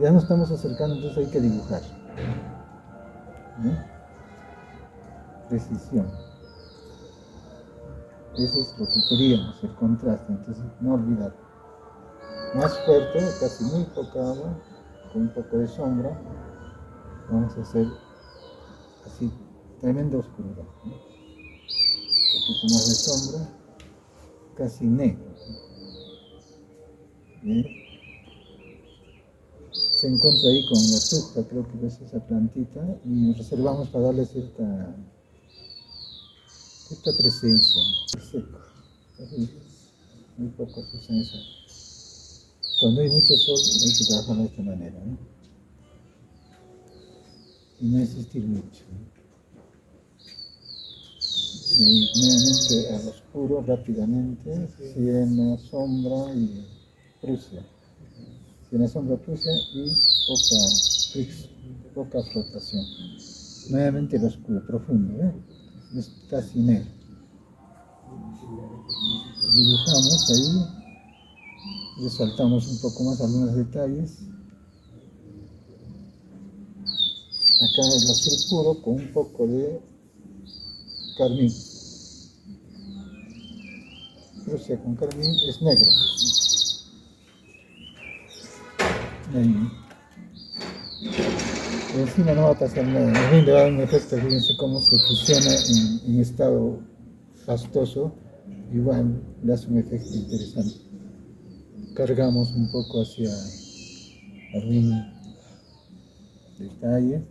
Ya nos estamos acercando, entonces hay que dibujar, ¿no? Precisión. Eso es lo que queríamos, el contraste, entonces no olvidar. Más fuerte, casi muy poca agua, con un poco de sombra, vamos a hacer así, tremenda oscuridad, ¿no? Un poquito más de sombra, casi negro. ¿Sí? Se encuentra ahí con la tuja, creo que es esa plantita, y reservamos para darle cierta presencia, seco. Entonces, muy poco se usa esa. Cuando hay mucho sol hay que trabajar de esta manera, ¿no? Y no insistir mucho, ¿no? Y nuevamente al oscuro rápidamente, siena, sombra y Prusia. Siena, sombra, Prusia y poca flotación. Nuevamente el oscuro, profundo, ¿eh? Es casi negro. Dibujamos ahí, resaltamos un poco más algunos detalles. Acá el azul puro con un poco de carmín. Prusia con carmín es negro. Ahí. Encima no va a pasar nada. Más bien le va a dar un efecto, fíjense cómo se fusiona en estado pastoso. Igual le hace un efecto interesante. Cargamos un poco hacia algún detalle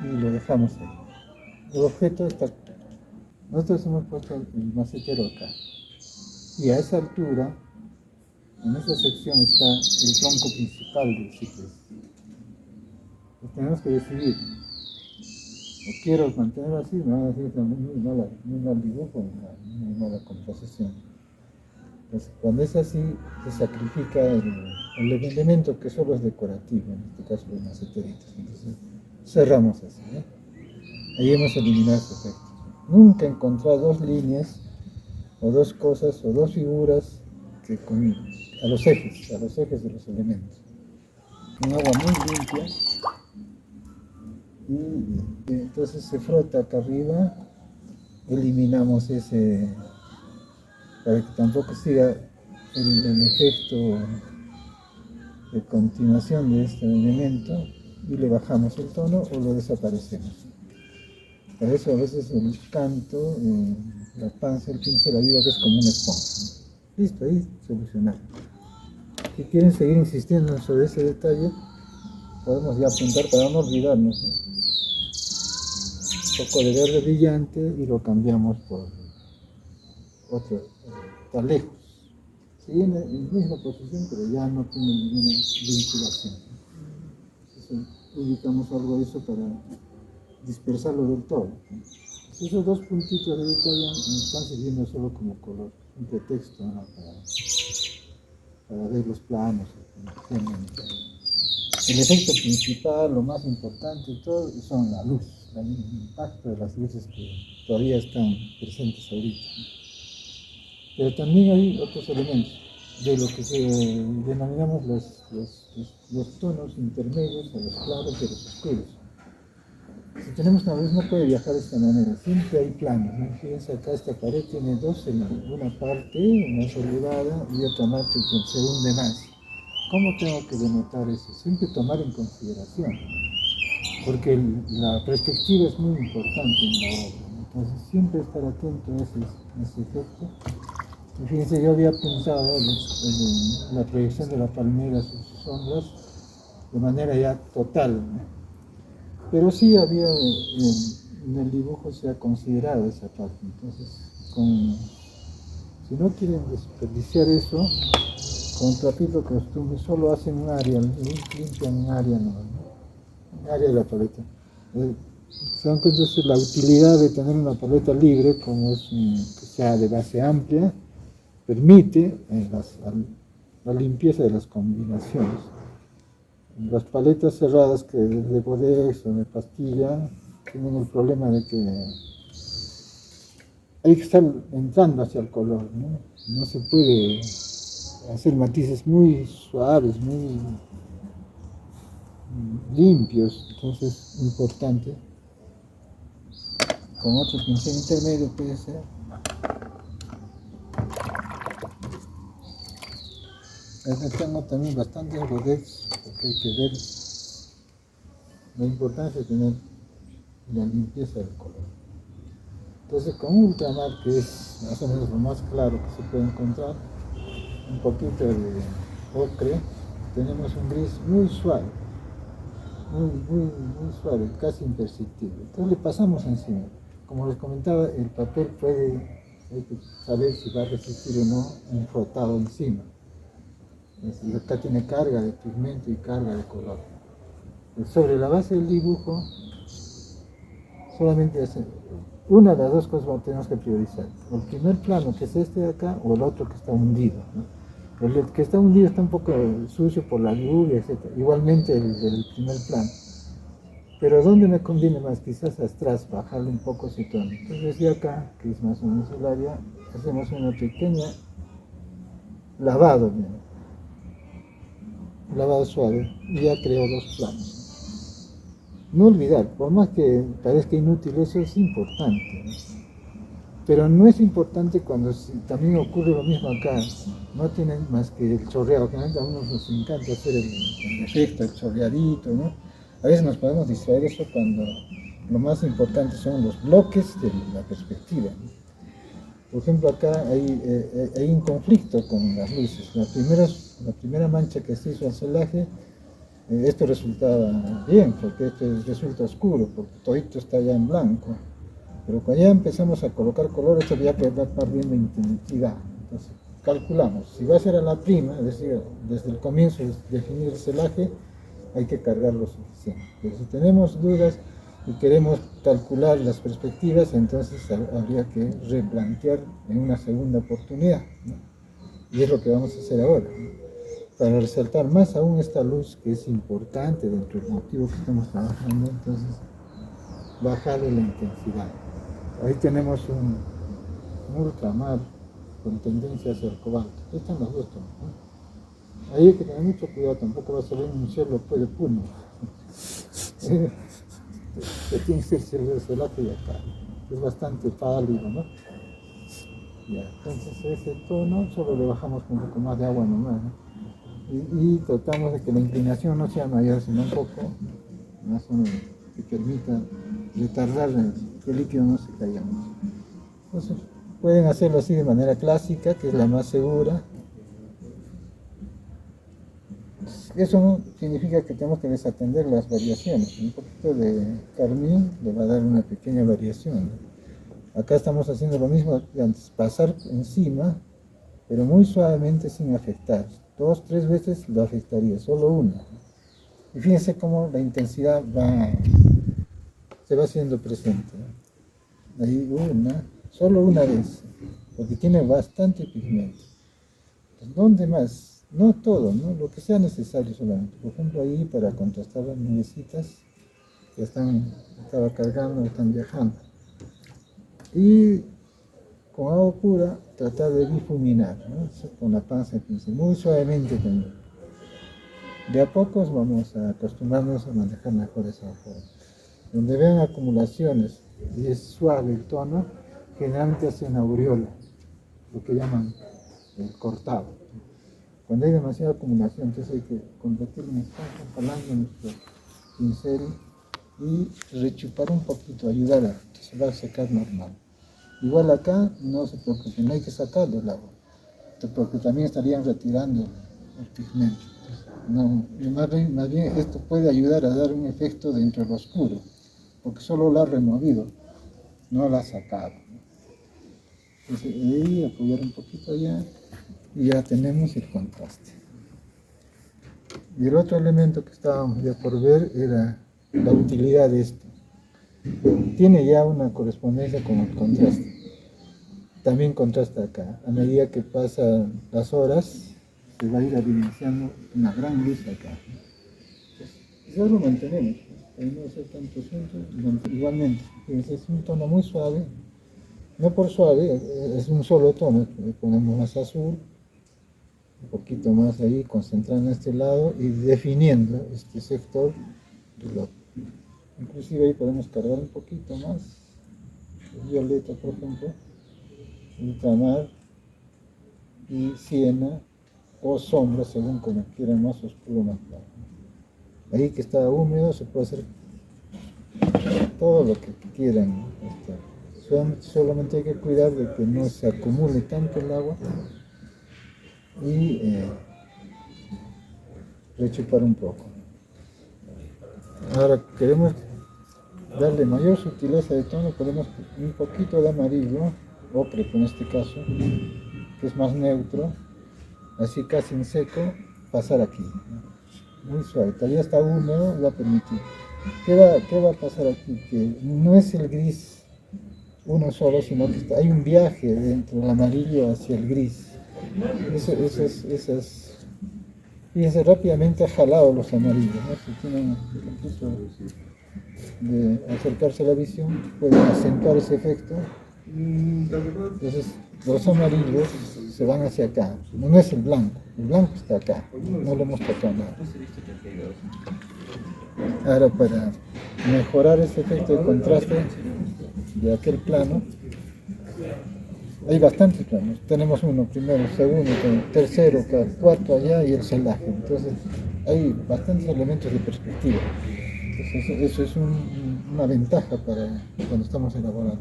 y lo dejamos ahí. El objeto está. Nosotros hemos puesto el macetero acá. Y a esa altura, en esa sección está el tronco principal del ciprés. Entonces tenemos que decidir, o quiero mantenerlo así, me van a decir que es muy mal dibujo, muy mala composición. Entonces, cuando es así, se sacrifica el elemento que solo es decorativo, en este caso los maceteritos. Entonces, cerramos así, ¿eh? Ahí hemos eliminado ese efecto. Nunca encontrar dos líneas, o dos cosas, o dos figuras que a los ejes de los elementos. Un agua muy limpia. Y entonces se frota acá arriba, eliminamos ese, para que tampoco siga el efecto de continuación de este elemento, y le bajamos el tono o lo desaparecemos. Para eso a veces el canto, la panza, el pincel ayuda, que es como una esponja. Listo, ahí solucionado. Si quieren seguir insistiendo sobre ese detalle, podemos ya apuntar para no olvidarnos, ¿no? Un poco de verde brillante y lo cambiamos por otro, está lejos. Sigue en la misma posición, pero ya no tiene ninguna vinculación. Entonces, ubicamos algo de eso para dispersarlo del todo. Esos dos puntitos de detalle están sirviendo solo como color, un pretexto, ¿no? para ver los planos. El efecto principal, lo más importante de todo, son la luz, el impacto de las luces que todavía están presentes ahorita. Pero también hay otros elementos de lo que denominamos los tonos intermedios, a los claros y a los oscuros. Si tenemos una luz no puede viajar de esta manera, siempre hay planos, ¿no? Fíjense acá, esta pared tiene dos elementos, una parte más elevada y otra parte que se hunde más. ¿Cómo tengo que denotar eso? Siempre tomar en consideración, porque la perspectiva es muy importante en la obra, ¿no? Entonces siempre estar atento a ese efecto. Y fíjense, yo había apuntado la proyección de la palmera, sus sombras, de manera ya total, ¿no? Pero sí había, en el dibujo se ha considerado esa parte. Entonces, si no quieren desperdiciar eso, con trapito costumbre solo hacen un área, limpian un área, ¿no? Un área de la paleta. Se dan cuenta de la utilidad de tener una paleta libre, como es que sea de base amplia, permite la limpieza de las combinaciones. Las paletas cerradas que de Codex o de pastilla tienen el problema de que hay que estar entrando hacia el color, ¿no? No se puede hacer matices muy suaves, muy limpios, entonces importante. Con otro pincel intermedio puede ser. Acá tengo también bastantes rodets, porque hay que ver la importancia de tener la limpieza del color. Entonces con ultramar, que es más o menos lo más claro que se puede encontrar, un poquito de ocre, tenemos un gris muy suave, muy suave, casi imperceptible. Entonces le pasamos encima. Como les comentaba, el papel hay que saber si va a resistir o no un frotado encima. Acá tiene carga de pigmento y carga de color. Sobre la base del dibujo, solamente una de las dos cosas tenemos que priorizar. El primer plano, que es este de acá, o el otro que está hundido, ¿no? El que está hundido está un poco sucio por la lluvia, etc. Igualmente el primer plano. Pero ¿dónde me conviene más? Quizás atrás, bajarle un poco ese tono. Entonces de acá, que es más o menos el área, hacemos una pequeña lavado, lavado suave, y ya creo dos planos. No olvidar, por más que parezca inútil, eso es importante, ¿no? Pero no es importante cuando también ocurre lo mismo acá. No tienen más que el chorreado, que a uno nos encanta hacer el efecto, el chorreadito, ¿no? A veces nos podemos distraer eso cuando lo más importante son los bloques de la perspectiva, ¿no? Por ejemplo, acá hay un conflicto con las luces. La primera mancha que se hizo al celaje, esto resultaba bien, porque esto resulta oscuro, porque todito está ya en blanco. Pero cuando ya empezamos a colocar color, esto ya va perdiendo intensidad. Entonces, calculamos, si va a ser a la prima, es decir, desde el comienzo definir el celaje, hay que cargar lo suficiente. Pero si tenemos dudas y queremos calcular las perspectivas, entonces habría que replantear en una segunda oportunidad, ¿no? Y es lo que vamos a hacer ahora, ¿no? Para resaltar más aún esta luz que es importante dentro del motivo que estamos trabajando, entonces bajarle la intensidad. Ahí tenemos un ultramar con tendencia hacia el cobalto. Ahí están los dos tonos, ¿no? Ahí hay que tener mucho cuidado, tampoco va a salir un cielo pues de puno. Que tiene que ser el celaje de acá. Es bastante pálido, ¿no? Ya, entonces ese tono solo le bajamos con un poco más de agua nomás, ¿no? Y tratamos de que la inclinación no sea mayor, sino un poco más o menos que permita retardar que el líquido no se caiga mucho. Entonces pueden hacerlo así de manera clásica, que es la más segura. Eso no significa que tenemos que desatender las variaciones. Un poquito de carmín le va a dar una pequeña variación, ¿no? Acá estamos haciendo lo mismo que antes, pasar encima, pero muy suavemente sin afectar. 2, 3 veces lo afectaría, solo una. Y fíjense cómo la intensidad se va haciendo presente, ¿no? Ahí solo una vez, porque tiene bastante pigmento. Entonces, ¿dónde más? No todo, ¿no? Lo que sea necesario solamente. Por ejemplo, ahí para contrastar las nubecitas que estaba cargando, están viajando. Y con agua pura tratar de difuminar, ¿no? Con la panza muy suavemente también. De a pocos vamos a acostumbrarnos a manejar mejor esa forma. Donde vean acumulaciones y es suave el tono, generalmente hacen aureola, lo que llaman el cortado. Cuando hay demasiada acumulación, entonces hay que convertir en esponja, jalando nuestro pincel y rechupar un poquito, ayudar a que se va a secar normal. Igual acá, no se preocupen, no hay que sacarlo el agua, porque también estarían retirando el pigmento. No, más bien esto puede ayudar a dar un efecto dentro de lo oscuro, porque solo lo ha removido, no lo ha sacado. Entonces ahí apoyar un poquito allá y ya tenemos el contraste. Y el otro elemento que estábamos ya por ver era la utilidad de esto. Tiene ya una correspondencia con el contraste. También contrasta acá. A medida que pasan las horas, se va a ir evidenciando una gran luz acá. Ya lo mantenemos, para no hacer tanto asunto. Igualmente, es un tono muy suave. No por suave, es un solo tono. Le ponemos más azul, un poquito más ahí, concentrando este lado y definiendo este sector del otro. Inclusive ahí podemos cargar un poquito más, violeta por ejemplo, ultramar y siena o sombra según como quieran, más oscuro más claro. Ahí que está húmedo se puede hacer todo lo que quieran. Solamente hay que cuidar de que no se acumule tanto el agua y rechupar un poco. Ahora queremos darle mayor sutileza de tono, podemos un poquito de amarillo, ocre en este caso, que es más neutro, así casi en seco, pasar aquí, muy suave, todavía está húmedo, va a permitir. ¿Qué va a pasar aquí? Que no es el gris uno solo, sino que hay un viaje dentro del amarillo hacia el gris. Fíjense, rápidamente ha jalado los amarillos, ¿no? Si tienen un poquito de acercarse a la visión, pueden acentuar ese efecto. Entonces, los amarillos se van hacia acá, no es el blanco está acá, no le hemos tocado nada. Ahora, para mejorar ese efecto de contraste de aquel plano, hay bastantes planos. Tenemos uno, primero, segundo, tercero, cuarto allá y el celaje. Entonces, hay bastantes elementos de perspectiva. Entonces, eso es una ventaja para cuando estamos elaborando.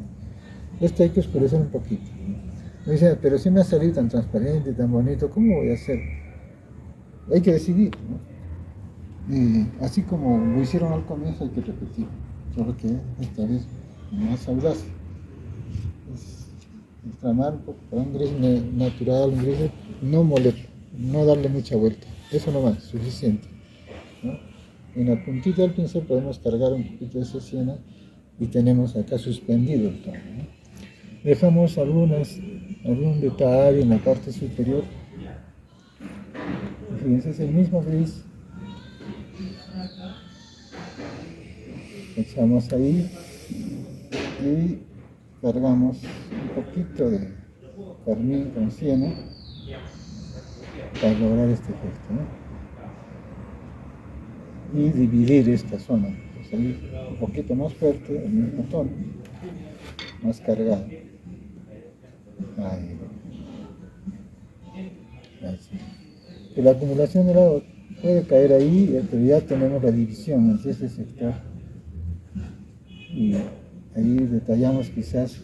Esto hay que oscurecer un poquito. Me dicen, pero si me ha salido tan transparente, tan bonito, ¿cómo voy a hacer? Hay que decidir, ¿no? Así como lo hicieron al comienzo, hay que repetir, solo que esta vez más audaz. Tramar un poco para un gris natural, un gris no molesto, no darle mucha vuelta, eso nomás, suficiente, ¿no? En la puntita del pincel podemos cargar un poquito de esa siena y tenemos acá suspendido el tono, ¿no? Dejamos algún detalle en la parte superior. Fíjense, es el mismo gris. Echamos ahí y cargamos un poquito de carmín con siena para lograr este efecto, ¿no? Y dividir esta zona, pues ahí un poquito más fuerte, el mismo tono, más cargado. Ahí. Que la acumulación de lado puede caer ahí, pero ya tenemos la división entre este sector y ahí detallamos quizás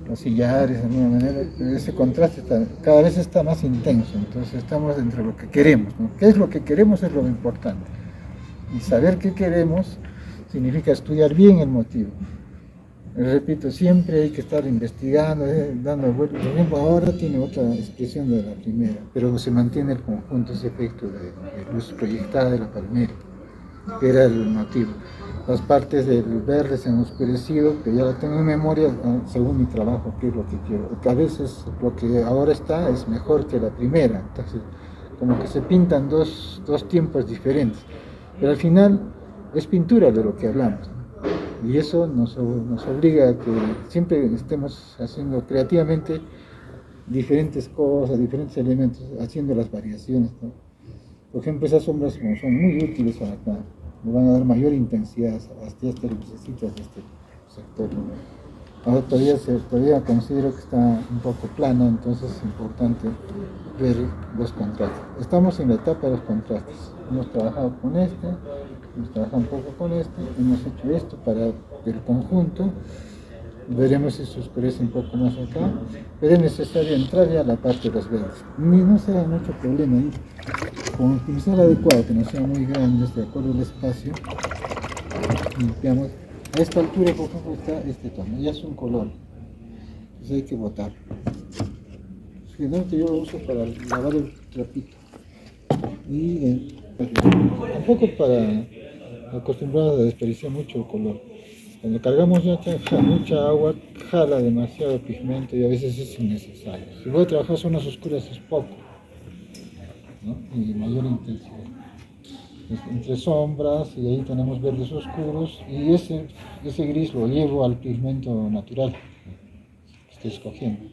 los sillares de alguna manera, pero ese contraste cada vez está más intenso, entonces estamos dentro de lo que queremos, ¿no? ¿Qué es lo que queremos? Es lo importante, y saber qué queremos significa estudiar bien el motivo. Repito, siempre hay que estar investigando, dando vueltas. Por ejemplo, ahora tiene otra expresión de la primera, pero se mantiene el conjunto, ese efecto de luz proyectada de la palmera, que era el motivo. Las partes del verde se han oscurecido, que ya la tengo en memoria según mi trabajo, qué es lo que quiero. Que a veces lo que ahora está es mejor que la primera, entonces como que se pintan dos tiempos diferentes, pero al final es pintura de lo que hablamos. Y eso nos obliga a que siempre estemos haciendo creativamente diferentes cosas, diferentes elementos, haciendo las variaciones, ¿no? Por ejemplo, esas sombras son muy útiles para acá, le van a dar mayor intensidad hasta estas lucecitas de este sector, ¿no? Ahora todavía considero que está un poco plana, entonces es importante ver los contrastes. Estamos en la etapa de los contrastes. Hemos trabajado con este, hemos trabajado un poco con este, hemos hecho esto para el conjunto. Veremos si se oscurece un poco más acá, pero es necesario entrar ya a la parte de los verdes. No será mucho problema ahí. Con el pincel adecuado, que no sea muy grande, de acuerdo al espacio, limpiamos. A esta altura, por ejemplo, está este tono, ya es un color, entonces hay que botarlo. Generalmente yo lo uso para lavar el trapito y tampoco para acostumbrarnos a desperdiciar mucho el color. Cuando cargamos ya mucha agua, jala demasiado pigmento y a veces es innecesario. Si voy a trabajar zonas oscuras es poco, ¿no? Y mayor intensidad. Entre sombras y ahí tenemos verdes oscuros y ese gris lo llevo al pigmento natural que estoy escogiendo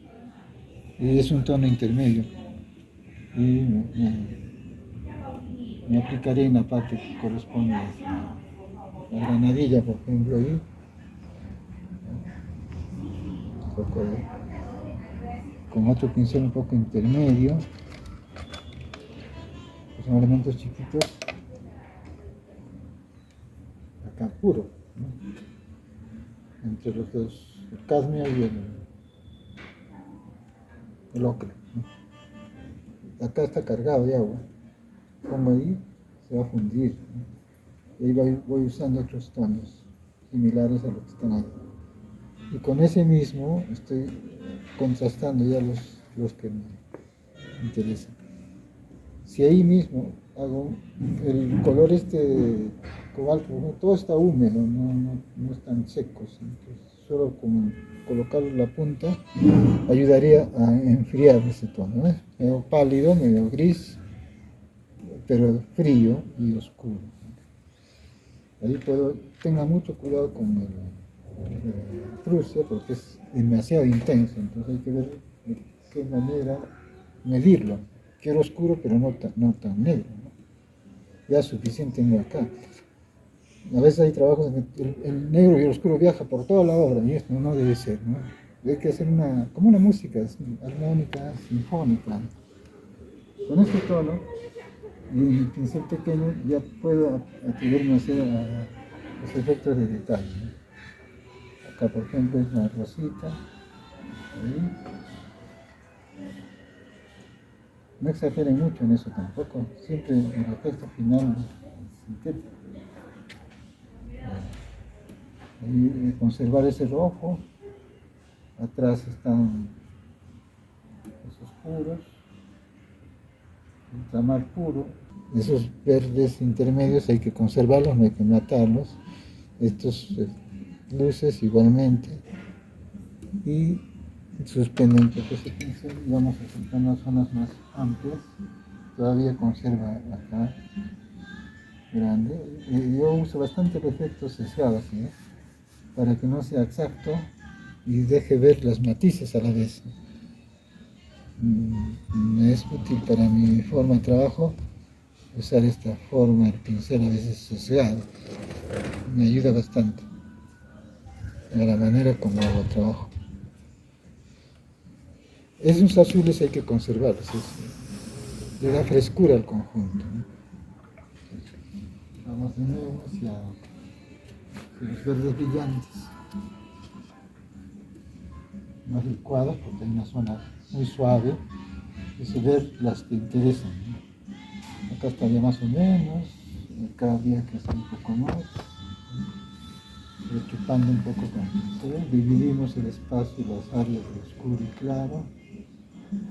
y es un tono intermedio. y me aplicaré en la parte que corresponde a la granadilla, por ejemplo, ahí, un poco con otro pincel un poco intermedio, que son elementos chiquitos, acá puro, ¿no? Entre los dos, el cadmio y el ocre, ¿no? Acá está cargado de agua, pongo ahí, se va a fundir, ¿no? Y ahí voy usando otros tonos similares a los que están ahí. Y con ese mismo estoy contrastando ya los que me interesan. Si ahí mismo hago el color cobalto, ¿no? Todo está húmedo, no están secos, entonces solo con colocar la punta ayudaría a enfriar ese tono, ¿no? Medio pálido, medio gris, pero frío y oscuro. Ahí tenga mucho cuidado con el Prusia porque es demasiado intenso, entonces hay que ver de qué manera medirlo. Quiero oscuro, pero no tan negro, ¿no? Ya suficiente tengo acá. A veces hay trabajos en que el negro y el oscuro viaja por toda la obra y esto no debe ser, ¿no? Hay que hacer como una música armónica, sinfónica. Con este tono y el pincel pequeño ya puedo atreverme a hacer los efectos de detalle, ¿no? Acá, por ejemplo, es una rosita. Ahí. No exageren mucho en eso tampoco, siempre el efecto final sintético. Ahí conservar ese rojo, atrás están los oscuros, el tramar puro. Esos verdes intermedios hay que conservarlos, no hay que matarlos. Estos luces igualmente. Y suspenden un poco ese pincel y vamos acercando a zonas más amplias. Todavía conserva acá grande. Yo uso bastante el efecto sesgado, ¿sí? Para que no sea exacto y deje ver las matices a la vez. Me es útil para mi forma de trabajo usar esta forma del pincel a veces sesgado. Me ayuda bastante a la manera como hago el trabajo. Esos azules hay que conservarlos, le da frescura al conjunto, ¿no? Vamos de nuevo hacia los verdes brillantes, más licuados porque hay una zona muy suave y se ven las que interesan, ¿no? Acá estaría más o menos, acá habría que hacer un poco más, chupando un poco con el pincel, dividimos el espacio y las áreas de oscuro y claro,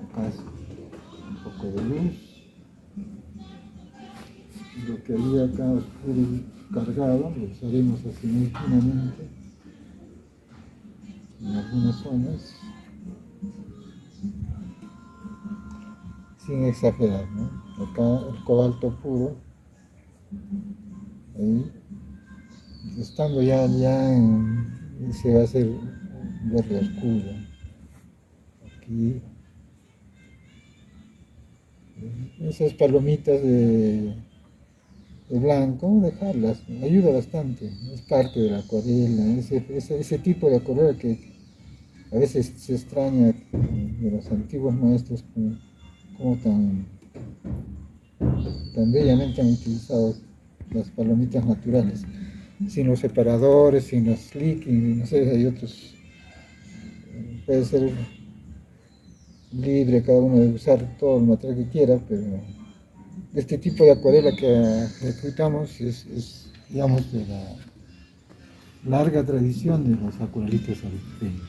acá es un poco de luz, lo que había acá oscuro y cargado lo usaremos así muy finamente en algunas zonas, sin exagerar, ¿no? Acá el cobalto puro, ahí, estando ya se va a hacer verde oscuro, aquí, esas palomitas de blanco, dejarlas, ayuda bastante, es parte de la acuarela, ese tipo de acuarela que a veces se extraña de los antiguos maestros como tan bellamente han utilizado las palomitas naturales, sin los separadores, sin los leaking, no sé, hay otros, puede ser libre cada uno de usar todo el material que quiera, pero este tipo de acuarela que reclutamos es digamos, de la larga tradición de los acuarelistas arequipeños.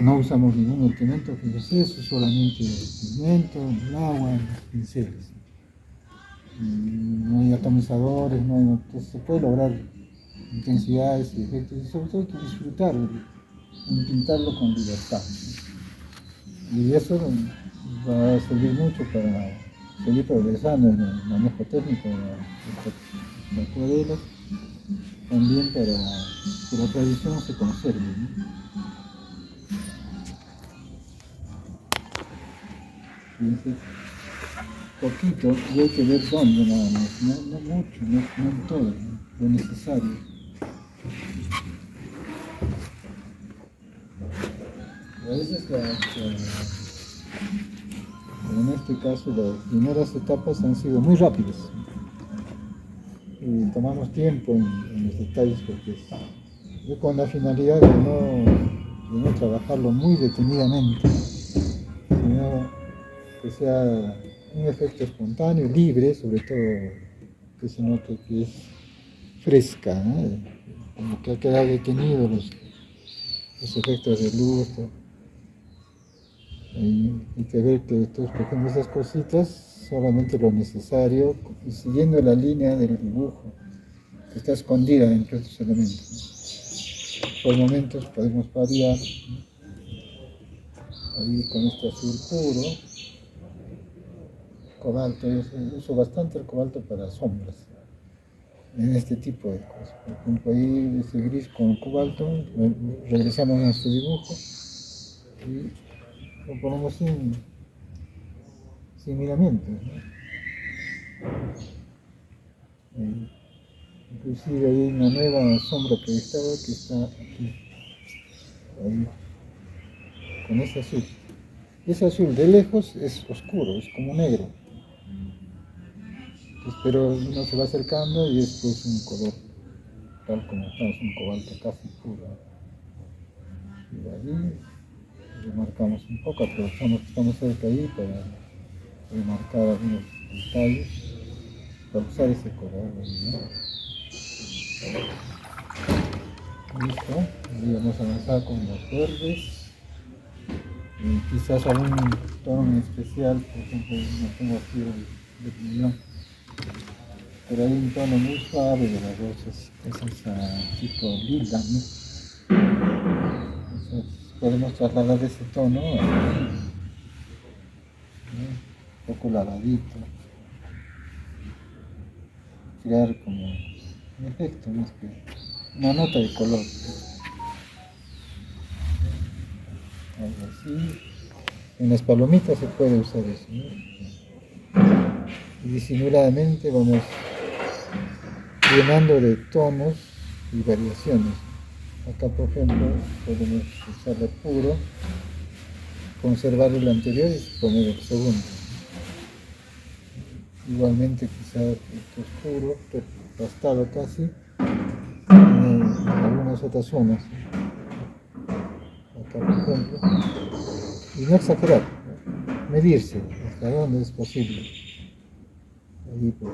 No usamos ningún medicamento, fíjese, eso solamente el pigmento, el agua, los pinceles. No hay atomizadores, entonces se puede lograr intensidades y efectos, y sobre todo hay que disfrutar, pintarlo con libertad. Y eso va a servir mucho para seguir progresando en el manejo técnico de la acuarela, también para que la tradición se conserve, ¿no? Fíjense, poquito, y hay que ver dónde nada más, no mucho, no en todo, ¿no? Lo necesario. A veces, en este caso, las primeras etapas han sido muy rápidas y tomamos tiempo en los detalles porque es con la finalidad de no trabajarlo muy detenidamente, sino que sea un efecto espontáneo, libre, sobre todo que se note que es fresca, ¿no? Como que ha quedado detenido los efectos de luz. Hay que ver que estos, por ejemplo, esas cositas, solamente lo necesario, y siguiendo la línea del dibujo, que está escondida entre estos elementos. Por momentos podemos variar, ahí con este azul puro, cobalto, yo uso bastante el cobalto para sombras, en este tipo de cosas. Por ejemplo, ahí ese gris con cobalto, regresamos a nuestro dibujo y lo ponemos sin miramientos, ¿no? Inclusive hay una nueva sombra proyectada que está aquí, ahí, con ese azul. Ese azul de lejos es oscuro, es como negro. Entonces, pero uno se va acercando y esto es un color tal como está, es un cobalto casi puro. Y ahí remarcamos un poco, aprovechamos que estamos cerca ahí para remarcar algunos detalles, para usar ese color ahí, ¿no? Listo, y vamos a avanzar con los verdes. Y quizás algún tono en especial, por ejemplo, no tengo aquí de opinión, pero hay un tono muy suave de las rosas, es esa tipo lila, ¿no? Entonces podemos trasladar ese tono aquí, ¿no? Un poco lavadito, crear como un efecto, más que una nota de color, algo así. En las palomitas se puede usar eso, ¿no? Y disimuladamente vamos llenando de tonos y variaciones. Acá, por ejemplo, podemos usarlo puro, conservar el anterior y poner el segundo. Igualmente, quizás esto oscuro, pastado casi, en algunas otras zonas. Acá, por ejemplo, y no exagerar, ¿no? Medirse hasta dónde es posible. Ahí, pues,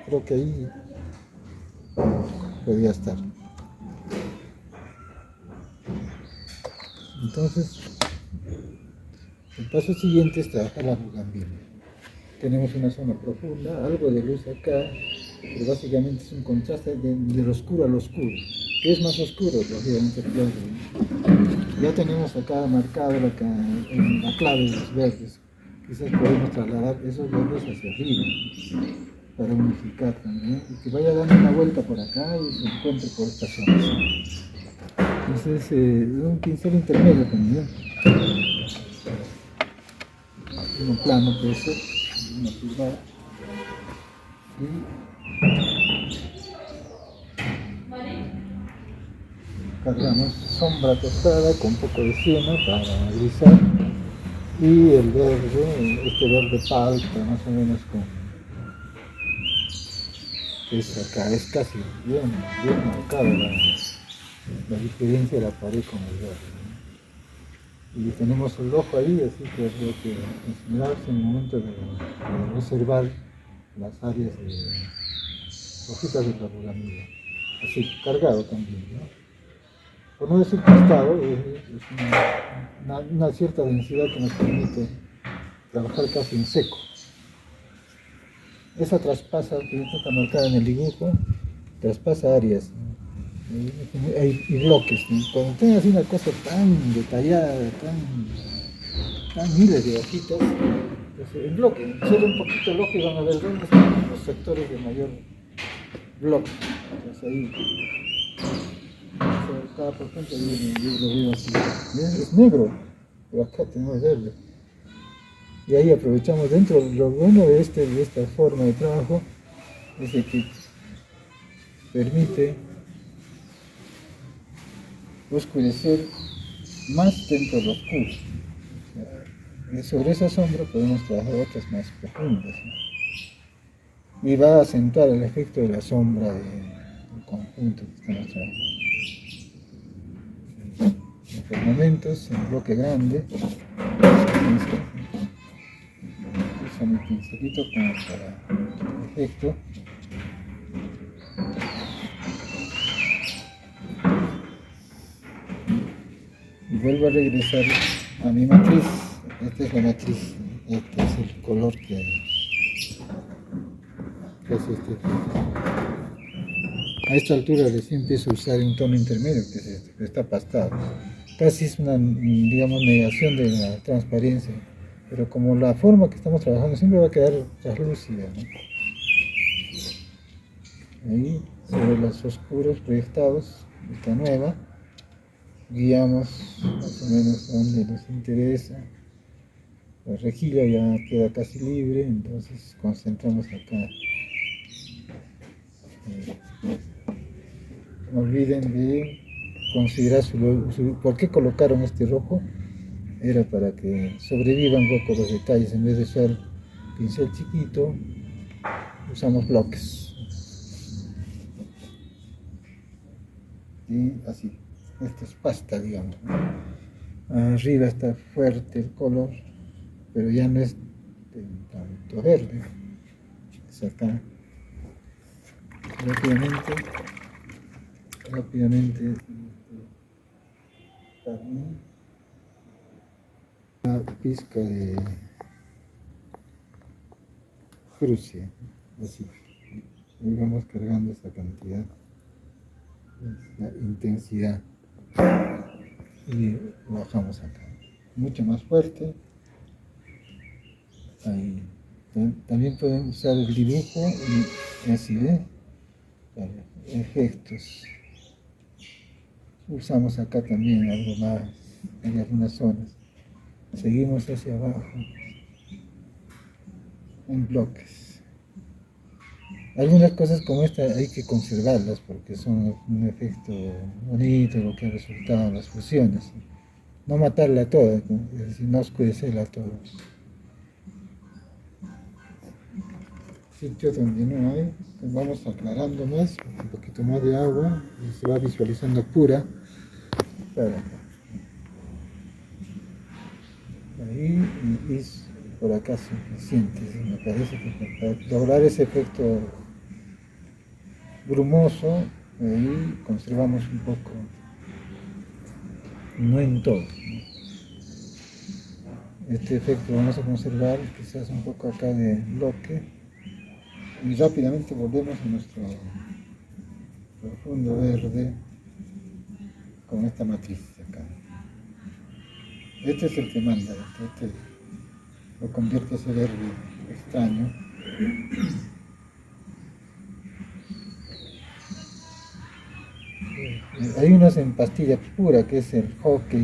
creo que ahí podría estar. Entonces, el paso siguiente es trabajar la bugambilia. Tenemos una zona profunda, algo de luz acá, pero básicamente es un contraste del oscuro al oscuro. ¿Qué es más oscuro? Lógicamente el verde. Ya tenemos acá marcado la clave de los verdes. Quizás podemos trasladar esos verdes hacia arriba para unificar también y que vaya dando una vuelta por acá y se encuentre por esta zona. Entonces, un pincel intermedio también. Un plano puede ser, una pulgada. Y cargamos sombra tostada con un poco de siena para grisar. Y el verde, este verde palta, más o menos es acá, es casi bien marcada la diferencia de la pared con el verde, ¿no? Y tenemos el ojo ahí, así que habría que esmerarse en el momento de observar las áreas de hojitas de la bugambilia. Así, cargado también, ¿no? Por no decir pastado, es una cierta densidad que nos permite trabajar casi en seco. Esa traspasa, que está marcada en el dibujo, traspasa áreas, ¿no? Y bloques, ¿no? Cuando tengas una cosa tan detallada, tan miles de hojitas, pues el bloque, cierra un poquito el ojo y van a ver dónde están los sectores de mayor bloque. Entonces ahí, acá por ejemplo, yo lo veo así, es negro, pero acá tenemos verde. Y ahí aprovechamos dentro. Lo bueno de esta forma de trabajo es de que permite oscurecer más dentro de lo oscuro. O sea, y sobre esa sombra podemos trabajar otras más profundas, ¿no? Y va a acentuar el efecto de la sombra del conjunto que estamos trabajando. Por momentos, en bloque grande, uso mi pincelito como para el efecto. Y vuelvo a regresar a mi matriz. Esta es la matriz, este es el color que es este. A esta altura recién empiezo a usar un tono intermedio, que es este, que está pastado. Casi es una, digamos, negación de la transparencia, pero como la forma que estamos trabajando siempre va a quedar translúcida, ¿no? Ahí, sobre los oscuros proyectados, esta nueva, guiamos más o menos donde nos interesa. La rejilla ya queda casi libre, entonces concentramos acá. No olviden de considerar por qué colocaron este rojo. Era para que sobrevivan un poco los detalles. En vez de usar pincel chiquito, usamos bloques. Y así. Esto es pasta, digamos, ¿no? Arriba está fuerte el color, pero ya no es tanto verde. Es acá. Rápidamente, también una pizca de cruce, así. Y vamos cargando esa cantidad, la intensidad. Y bajamos acá. Mucho más fuerte. Ahí. También pueden usar el dibujo y así ve. Efectos. Usamos acá también algo más en algunas zonas. Seguimos hacia abajo en bloques. Algunas cosas como esta hay que conservarlas porque son un efecto bonito, lo que ha resultado en las fusiones. No matarla toda, es decir, no oscurecerla toda. Sitio donde no hay, pues vamos aclarando más, un poquito más de agua y se va visualizando pura. Ahí y por acá suficiente, ¿sí? Me parece que para lograr ese efecto brumoso, ahí conservamos un poco, no en todo. Este efecto vamos a conservar quizás un poco acá de bloque y rápidamente volvemos a nuestro profundo verde con esta matriz acá. Este es el que manda, este lo convierte ese verde extraño. Hay unos en pastilla pura que es el hockey.